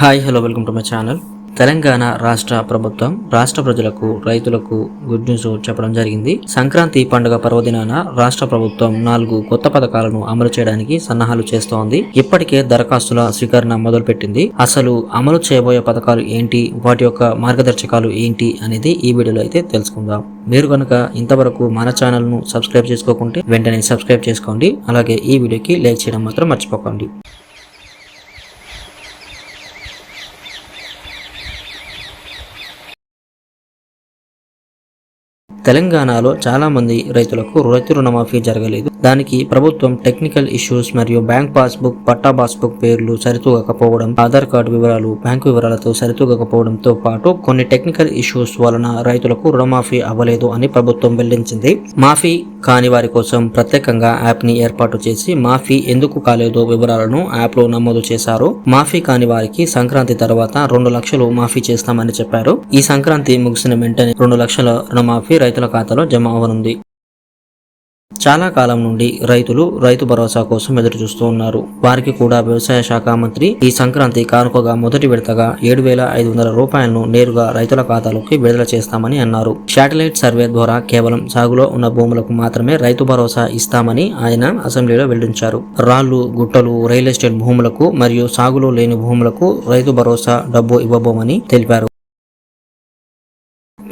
Hi hello welcome to my channel. Telangana రాష్ట్ర ప్రభుత్వం రాష్ట్ర ప్రజలకు రైతులకు గుడ్ న్యూస్ చెప్పడం జరిగింది. సంక్రాంతి పండుగ పర్వదినాన రాష్ట్ర ప్రభుత్వం 4 కొత్త పథకాలను అమలు చేయడానికి సన్నాహాలు చేస్తోంది. ఇప్పటికే దరఖాస్తుల స్వీకరణ మొదలుపెట్టింది. అసలు అమలు చేయబోయే పథకాలు ఏంటి, వాటి యొక్క మార్గదర్శకాలు ఏంటి అనేది ఈ వీడియోలో అయితే తెలుసుకుందాం. మీరు కనుక ఇంతవరకు మన ఛానల్ ను సబ్స్క్రైబ్ చేసుకోకుంటే వెంటనే సబ్స్క్రైబ్ చేసుకోండి. అలాగే ఈ వీడియోకి లైక్ చేయడం మాత్రం మర్చిపోకండి. తెలంగాణలో చాలా మంది రైతులకు రైతు రుణమాఫీ జరగలేదు. దానికి ప్రభుత్వం టెక్నికల్ ఇష్యూస్ మరియు బ్యాంక్ పాస్బుక్, పట్టా పాస్బుక్ పేర్లు సరితూగకపోవడం, ఆధార్ కార్డు వివరాలు బ్యాంకు వివరాలతో సరితూగకపోవడంతో పాటు కొన్ని టెక్నికల్ ఇష్యూస్ వలన రైతులకు రుణమాఫీ అవ్వలేదు అని ప్రభుత్వం వెల్లడించింది. మాఫీ కాని వారి కోసం ప్రత్యేకంగా యాప్ ని ఏర్పాటు చేసి మాఫీ ఎందుకు కాలేదో వివరాలను యాప్ లో నమోదు చేశారు. మాఫీ కాని వారికి సంక్రాంతి తర్వాత 2 లక్షలు మాఫీ చేస్తామని చెప్పారు. ఈ సంక్రాంతి ముగిసిన వెంటనే 2 లక్షల రుణమాఫీ రైతుల ఖాతాలో జమ అవనుంది. చాలా కాలం నుండి రైతులు రైతు భరోసా కోసం ఎదురు చూస్తూ ఉన్నారు. వారికి కూడా వ్యవసాయ శాఖ మంత్రి ఈ సంక్రాంతి కానుకగా మొదటి విడతగా 7,500 రూపాయలను నేరుగా రైతుల ఖాతాలోకి విడుదల చేస్తామని అన్నారు. శాటిలైట్ సర్వే ద్వారా కేవలం సాగులో ఉన్న భూములకు మాత్రమే రైతు భరోసా ఇస్తామని ఆయన అసెంబ్లీలో వెల్లడించారు. రాళ్లు, గుట్టలు, రియల్ ఎస్టేట్ భూములకు మరియు సాగులో లేని భూములకు రైతు భరోసా డబ్బు ఇవ్వబోమని తెలిపారు.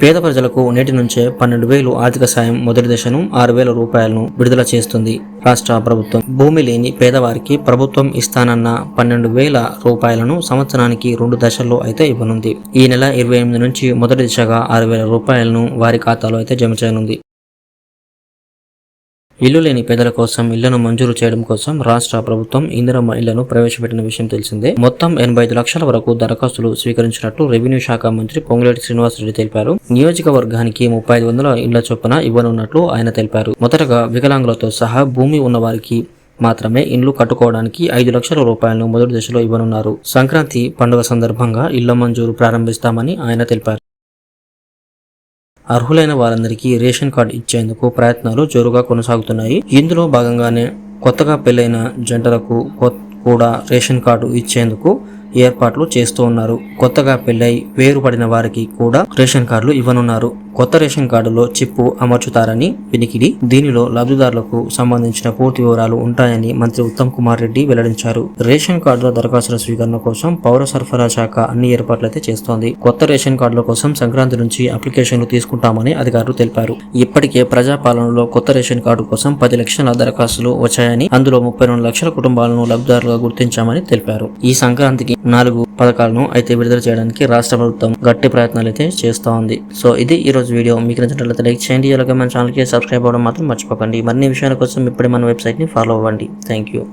పేద ప్రజలకు నేటి నుంచే 12,000 ఆర్థిక సాయం మొదటి దశను 6,000 రూపాయలను విడుదల చేస్తుంది రాష్ట్ర ప్రభుత్వం. భూమి లేని పేదవారికి ప్రభుత్వం ఇస్తానన్న 12,000 రూపాయలను సంవత్సరానికి 2 దశల్లో అయితే ఇవ్వనుంది. ఈ నెల 28 నుంచి మొదటి దిశగా 6,000 రూపాయలను వారి ఖాతాలో అయితే జమ చేయనుంది. ఇల్లు లేని పేదల కోసం ఇళ్లను మంజూరు చేయడం కోసం రాష్ట్ర ప్రభుత్వం ఇందిరమ్మ ఇళ్లను ప్రవేశపెట్టిన విషయం తెలిసిందే. మొత్తం 85 లక్షల వరకు దరఖాస్తులు స్వీకరించినట్లు రెవెన్యూ శాఖ మంత్రి పొంగులేటి శ్రీనివాసరెడ్డి తెలిపారు. నియోజకవర్గానికి 35,000 ఇళ్ల చొప్పున ఇవ్వనున్నట్లు ఆయన తెలిపారు. మొదటగా వికలాంగులతో సహా భూమి ఉన్న వారికి మాత్రమే ఇండ్లు కట్టుకోవడానికి 5 లక్షల రూపాయలను మొదటి దశలో ఇవ్వనున్నారు. సంక్రాంతి పండుగ సందర్భంగా ఇళ్ల మంజూరు ప్రారంభిస్తామని ఆయన తెలిపారు. అర్హులైన వారందరికీ రేషన్ కార్డు ఇచ్చేందుకు ప్రయత్నాలు జోరుగా కొనసాగుతున్నాయి. ఇందులో భాగంగానే కొత్తగా పెళ్లైన జంటలకు కూడా రేషన్ కార్డు ఇచ్చేందుకు ఏర్పాట్లు చేస్తూ ఉన్నారు. కొత్తగా పెళ్లై వేరుపడిన వారికి కూడా రేషన్ కార్డులు ఇవ్వనున్నారు. కొత్త రేషన్ కార్డులో చిప్పు అమర్చుతారని వినికిడి. దీనిలో లబ్ధిదారులకు సంబంధించిన పూర్తి వివరాలు ఉంటాయని మంత్రి ఉత్తమ్ కుమార్ రెడ్డి వెల్లడించారు. రేషన్ కార్డుల దరఖాస్తుల స్వీకరణ కోసం పౌర సరఫరా శాఖ అన్ని ఏర్పాట్లయితే చేస్తోంది. కొత్త రేషన్ కార్డుల కోసం సంక్రాంతి నుంచి అప్లికేషన్లు తీసుకుంటామని అధికారులు తెలిపారు. ఇప్పటికే ప్రజాపాలనలో కొత్త రేషన్ కార్డు కోసం 10 లక్షల దరఖాస్తులు వచ్చాయని, అందులో 32 లక్షల కుటుంబాలను లబ్ధిదారులుగా గుర్తించామని తెలిపారు. ఈ సంక్రాంతికి 4 పథకాలను అయితే విడుదల చేయడానికి రాష్ట్ర ప్రభుత్వం గట్టి ప్రయత్నాలు అయితే చేస్తోంది. సో ఇది ఈ రోజు వీడియో. మీకు నచ్చినట్లయితే లైక్ చేయండి. అలాగే మన ఛానల్కి సబ్స్క్రైబ్ అవ్వడం మాత్రం మర్చిపోకండి. మరిన్ని విషయాల కోసం ఇప్పుడే మన వెబ్సైట్ని ఫాలో అవ్వండి. Thank you.